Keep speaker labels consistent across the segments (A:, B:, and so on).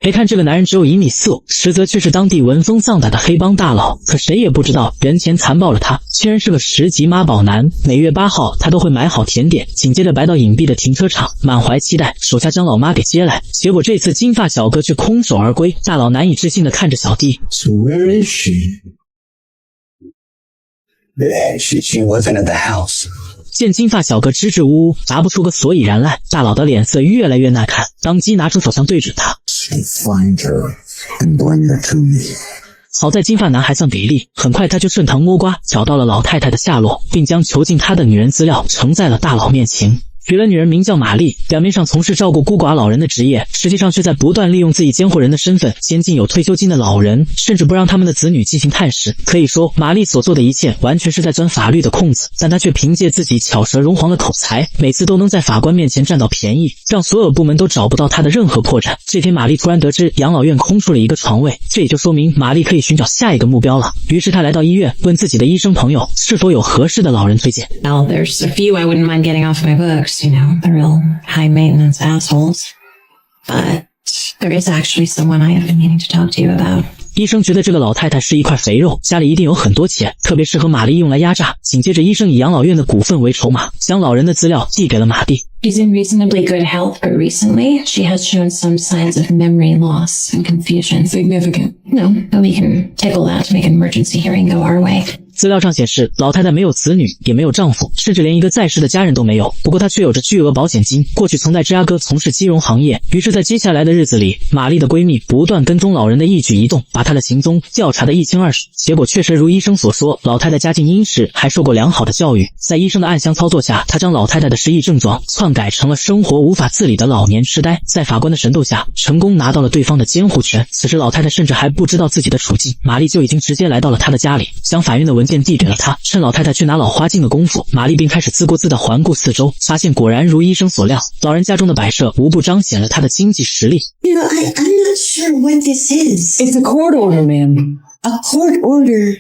A: 别看这个男人只有1.4米，实则却是当地闻风丧胆的黑帮大佬。可谁也不知道，人前残暴了他，竟然是个10级妈宝男。每月8号，他都会买好甜点，紧接着白到隐蔽的停车场，满怀期待，手下将老妈给接来。结果这次金发小哥却空手而归。大佬难以置信地看着小弟
B: So where is she? She wasn't at the house.
A: 见金发小哥支支吾吾，答不出个所以然来，大佬的脸色越来越难看，当即拿出手枪对准他。
B: Find her and bring her to me.
A: 好在金发男还算给力，很快他就顺藤摸瓜找到了老太太的下落，并将囚禁他的女人资料呈在了大佬面前。娶了女人名叫玛丽，表面上从事照顾孤寡老人的职业，实际上却在不断利用自己监护人的身份监禁有退休金的老人，甚至不让他们的子女进行探视。可以说，玛丽所做的一切完全是在钻法律的空子，但她却凭借自己巧舌如簧的口才，每次都能在法官面前占到便宜，让所有部门都找不到她的任何破绽。这天，玛丽突然得知养老院空出了一个床位，这也就说明玛丽可以寻找下一个目标了。于是她来到医院，问自己的医生朋友是否有合适的老人推荐。
C: Now, there's a few I wouldn't mind getting off my books, you know, the real high-maintenance assholes. But there is actually someone I have been meaning to talk to you about.
A: 医生觉得这个老太太是一块肥肉，家里一定有很多钱，特别适合玛丽用来压榨。紧接着，医生以养老院的股份为筹码，将老人的资料递给了玛丽。
C: She's in reasonably good health, but recently she has shown some signs of memory loss and confusion. Significant? No, but we can table that to make an emergency hearing go our way.
A: 资料上显示，老太太没有子女，也没有丈夫，甚至连一个在世的家人都没有。不过她却有着巨额保险金，过去曾在芝加哥从事金融行业。于是，在接下来的日子里，玛丽的闺蜜不断跟踪老人的一举一动，把她的行踪调查得一清二楚。结果确实如医生所说，老太太家境殷实，还受过良好的教育。在医生的暗箱操作下，她将老太太的失忆症状篡改成了生活无法自理的老年痴呆。在法官的神斗下，成功拿到了对方的监护权。此时，老太太甚至还不知道自己的处境，玛丽就已经直接来到了她的家里，将法院的文件递给了她。趁老太太去拿老花镜的功夫，玛丽便开始自顾自地环顾四周，发现果然如医生所料，老人家中的摆设无不彰显了他的经济实力。
D: I'm not sure what this is.
E: It's a court order, ma'am.
D: A court order?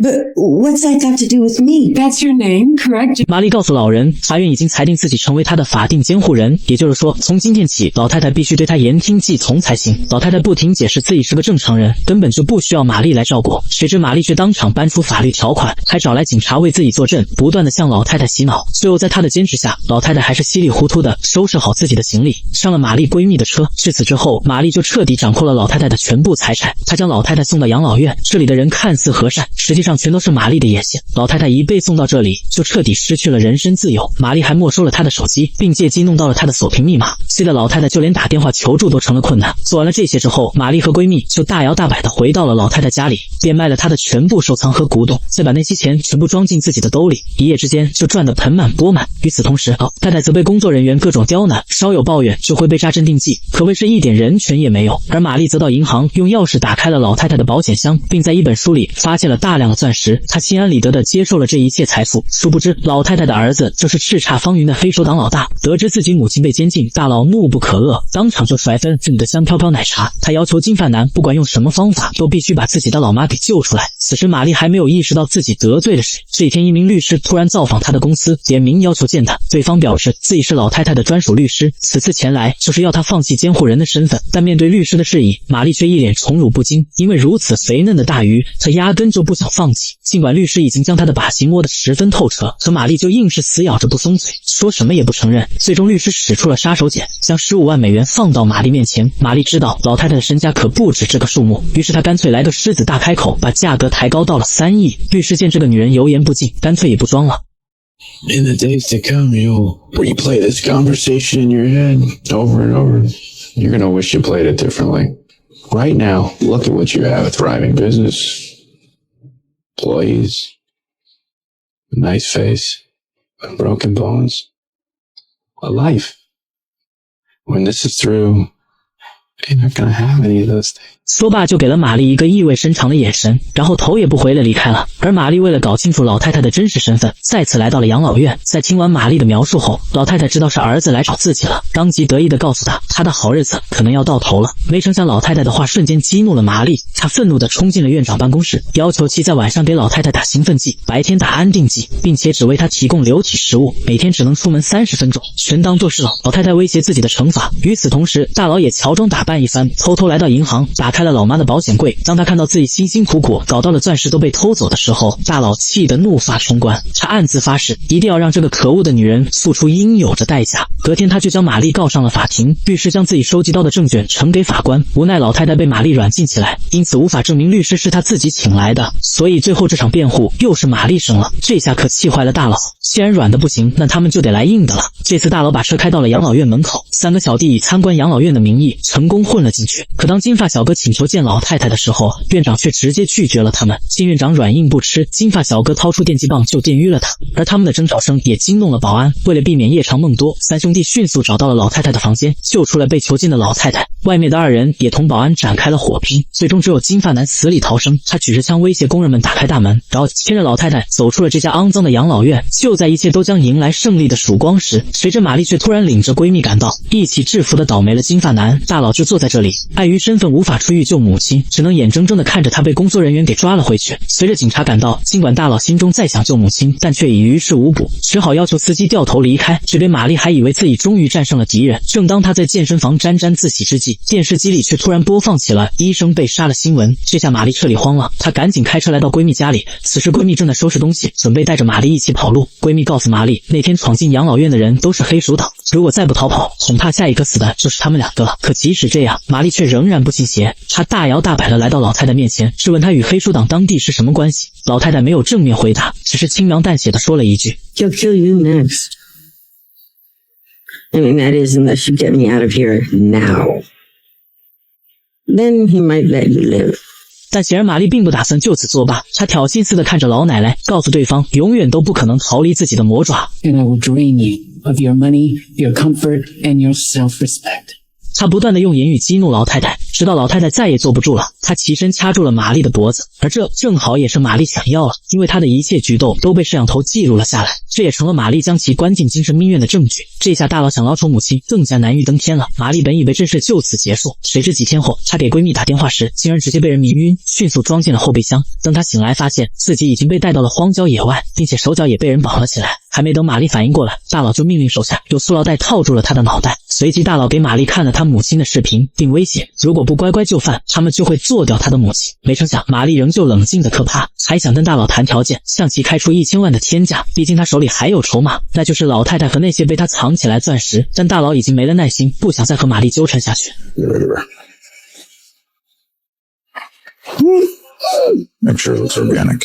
D: But what's that got to do with me?
E: That's your name, correct?
A: 玛丽告诉老人，法院已经裁定自己成为她的法定监护人，也就是说，从今天起，老太太必须对她言听计从才行。老太太不停解释自己是个正常人，根本就不需要玛丽来照顾。谁知玛丽却当场搬出法律条款，还找来警察为自己作证，不断地向老太太洗脑。最后在她的坚持下，老太太还是稀里糊涂地收拾好自己的行李，上了玛丽闺蜜的车。至此之后，玛丽就彻底掌控了老太太的全部财产。她将老太太送到养老院，这里的人看似和善，实际上全都是玛丽的眼线。老太太一被送到这里，就彻底失去了人身自由。玛丽还没收了她的手机，并借机弄到了她的锁屏密码，气得老太太就连打电话求助都成了困难。做完了这些之后，玛丽和闺蜜就大摇大摆地回到了老太太家里，变卖了她的全部收藏和古董，再把那些钱全部装进自己的兜里，一夜之间就赚得盆满钵满。与此同时，老太太则被工作人员各种刁难，稍有抱怨就会被扎镇定剂，可谓是一点人权也没有。而玛丽则到银行用钥匙打开了老太太的保险箱，并在一本书里发现了大量的钻石。她心安理得地接受了这一切财富。殊不知，老太太的儿子就是叱咤风云的黑手党老大。得知自己母亲被监禁，大佬怒不可遏，当场就摔分自己的香飘飘奶茶。他要求金发男不管用什么方法，都必须把自己的老妈给救出来。此时，玛丽还没有意识到自己得罪了谁。这一天，一名律师突然造访他的公司，点名要求见他。对方表示自己是老太太的专属律师，此次前来就是要他放弃监护人的身份。但面对律师的示意，玛丽却一脸宠辱不惊，因为如此肥嫩的大鱼，她压根就不想放弃。尽管律师已经将他的把戏摸得十分透彻，可玛丽就硬是死咬着不松嘴，说什么也不承认。最终，律师使出了杀手锏，将15万美元放到玛丽面前。玛丽知道老太太的身家可不止这个数目，于是她干脆来个狮子大开口，把价格抬高到了3亿。律师见这个女人油盐不进，干脆也不装了。
B: In the days to come, you'll replay this conversation in your head over and over. You're gonna wish you played it differently. Right now, look at what you have: a thriving business, employees, a nice face, unbroken bones, a life. When this is through, you're not gonna have any of those things.
A: 说罢就给了玛丽一个意味深长的眼神，然后头也不回地离开了。而玛丽为了搞清楚老太太的真实身份，再次来到了养老院。在听完玛丽的描述后，老太太知道是儿子来找自己了，当即得意地告诉她，她的好日子可能要到头了。没成想老太太的话瞬间激怒了玛丽，她愤怒地冲进了院长办公室，要求其在晚上给老太太打兴奋剂，白天打安定剂，并且只为她提供流体食物，每天只能出门30分钟，全当作是老太太威胁自己的惩罚。与此同时，大佬也乔装打扮扮一番，偷偷来到银行，打开了老妈的保险柜。当他看到自己辛辛苦苦搞到的钻石都被偷走的时候，大佬气得怒发冲冠。他暗自发誓，一定要让这个可恶的女人付出应有的代价。隔天他就将玛丽告上了法庭，律师将自己收集到的证卷呈给法官。无奈老太太被玛丽软禁起来，因此无法证明律师是他自己请来的，所以最后这场辩护又是玛丽胜了。这下可气坏了大佬，既然软的不行，那他们就得来硬的了。这次大佬把车开到了养老院门口，3个小弟以参观养老院的名义成功混了进去。可当金发小哥请求见老太太的时候，院长却直接拒绝了他们。金院长软硬不吃，金发小哥掏出电击棒就电晕了他。而他们的争吵声也惊动了保安，为了避免夜长梦多，3兄弟迅速找到了老太太的房间，救出了被囚禁的老太太。外面的2人也同保安展开了火拼，最终只有金发男死里逃生。他举着枪威胁工人们打开大门，然后牵着老太太走出了这家肮脏的养老院。就在一切都将迎来胜利的曙光时，随着玛丽却突然领着闺蜜赶到，一起制服的倒霉了金发男。大佬就坐在这里，碍于身份无法出狱救母亲，只能眼睁睁地看着他被工作人员给抓了回去。随着警察赶到，尽管大佬心中再想救母亲，但却已于事无补，只好要求司机掉头离开。这边玛丽还以为自己终于战胜了敌人，正当她在健身房沾沾自喜之际，电视机里却突然播放起了医生被杀的新闻。这下玛丽彻底慌了，她赶紧开车来到闺蜜家里。此时闺蜜正在收拾东西，准备带着玛丽一起跑路。闺蜜告诉玛丽，那天闯进养老院的人都是黑手党，如果再不逃跑，恐怕下一个死的就是他们2个了。可即使这样，玛丽却仍然不信邪，她大摇大摆地来到老太太面前，质问她与黑手党当地是什么关系。老太太没有正面回答，只是轻描淡写地说了一句
D: He'll kill you next. I mean, that is unless you get me out of here now. Then he might let you live.
A: 但显然玛丽并不打算就此作罢，她挑衅似的看着老奶奶，告诉对方永远都不可能逃离自己的魔爪。
E: And I will drain you of your money, your comfort, and your self-respect.
A: 他不断地用言语激怒老太太，直到老太太再也坐不住了，他起身掐住了玛丽的脖子，而这正好也是玛丽想要了，因为她的一切举动都被摄像头记录了下来，这也成了玛丽将其关进精神病院的证据。这下大佬想捞出母亲更加难于登天了。玛丽本以为这事就此结束，谁知几天后，她给闺蜜打电话时，竟然直接被人迷晕，迅速装进了后备箱。等她醒来，发现自己已经被带到了荒郊野外，并且手脚也被人绑了起来。还没等玛丽反应过来，大佬就命令手下用塑料袋套住了她的脑袋。随即大佬给玛丽看了她母亲的视频，并威胁如果不乖乖就范，他们就会做掉她的母亲。没成想玛丽仍旧冷静的可怕，还想跟大佬谈条件，向其开出1000万的天价，毕竟他手里还有筹码，那就是老太太和那些被他藏起来钻石。但大佬已经没了耐心，不想再和玛丽纠缠下去。
B: Make sure it looks organic.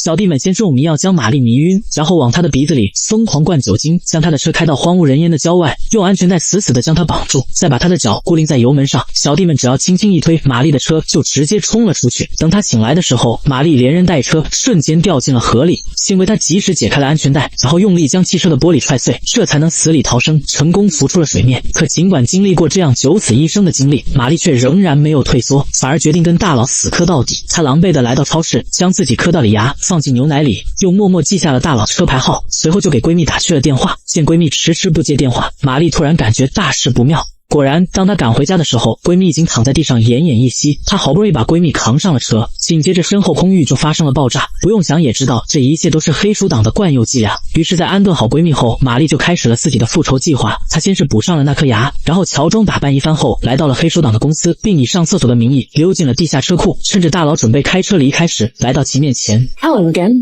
A: 小弟们先是用迷药将玛丽迷晕，然后往她的鼻子里疯狂灌酒精，将她的车开到荒无人烟的郊外，用安全带死死地将她绑住，再把她的脚固定在油门上。小弟们只要轻轻一推，玛丽的车就直接冲了出去。等她醒来的时候，玛丽连人带车瞬间掉进了河里，幸亏她及时解开了安全带，然后用力将汽车的玻璃踹碎，这才能死里逃生，成功浮出了水面。可尽管经历过这样九死一生的经历，玛丽却仍然没有退缩，反而决定跟大佬死磕到底。她狼狈地来到超市，将自己磕到的牙放进牛奶里，又默默记下了大佬车牌号，随后就给闺蜜打去了电话。见闺蜜迟迟不接电话，玛丽突然感觉大事不妙。果然，当她赶回家的时候，闺蜜已经躺在地上奄奄一息。她好不容易把闺蜜扛上了车，紧接着身后空域就发生了爆炸。不用想也知道，这一切都是黑手党的惯用伎俩。于是，在安顿好闺蜜后，玛丽就开始了自己的复仇计划。她先是补上了那颗牙，然后乔装打扮一番后，来到了黑手党的公司，并以上厕所的名义溜进了地下车库。趁着大佬准备开车离开时，来到其面前。
C: Hello again.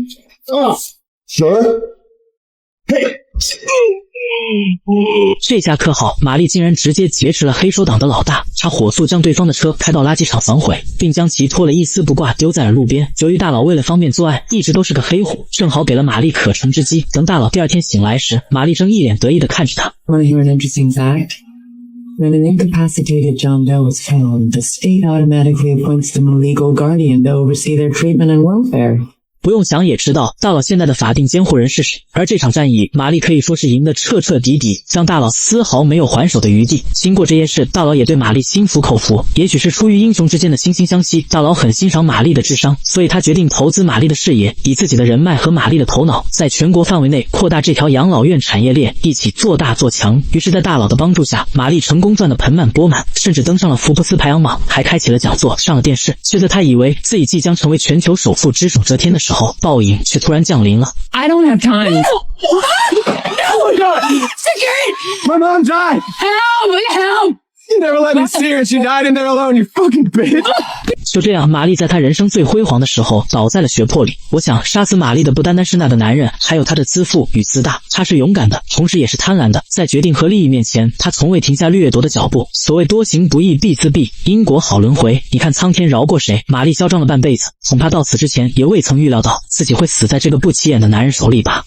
B: Oh, sure. Hey.
A: 这下可好，玛丽竟然直接劫持了黑手党的老大。她火速将对方的车开到垃圾场反悔，并将其拖了一丝不挂丢在了路边。由于大佬为了方便作案，一直都是个黑户，正好给了玛丽可乘之机。等大佬第二天醒来时，玛丽正一脸得意地看着他。
E: Want to hear an interesting fact? When an incapacitated John Doe is found, the state automatically appoints them a legal guardian to oversee their treatment and welfare.
A: 不用想也知道大佬现在的法定监护人是谁。而这场战役，玛丽可以说是赢得彻彻底底，让大佬丝毫没有还手的余地。经过这些事，大佬也对玛丽心服口服。也许是出于英雄之间的惺惺相惜，大佬很欣赏玛丽的智商，所以他决定投资玛丽的事业，以自己的人脉和玛丽的头脑，在全国范围内扩大这条养老院产业链，一起做大做强。于是，在大佬的帮助下，玛丽成功赚得盆满钵满，甚至登上了福布斯排行榜，还开启了讲座，上了电视。就在他以为自己即将成为全球首富，只手遮天的时候，报应却突然降临了。
E: I don't have time.
B: No! No!
E: Security!
B: My mom died!
E: Help! Help!
B: You never let me see her. She died in there alone, you fucking bitch.
A: 就这样，玛丽在她人生最辉煌的时候倒在了血泊里。我想，杀死玛丽的不单单是那个男人，还有他的自负与自大。他是勇敢的，同时也是贪婪的。在决定和利益面前，他从未停下掠夺的脚步。所谓多行不义必自毙，因果好轮回。你看苍天饶过谁？玛丽嚣张了半辈子，恐怕到此之前也未曾预料到自己会死在这个不起眼的男人手里吧。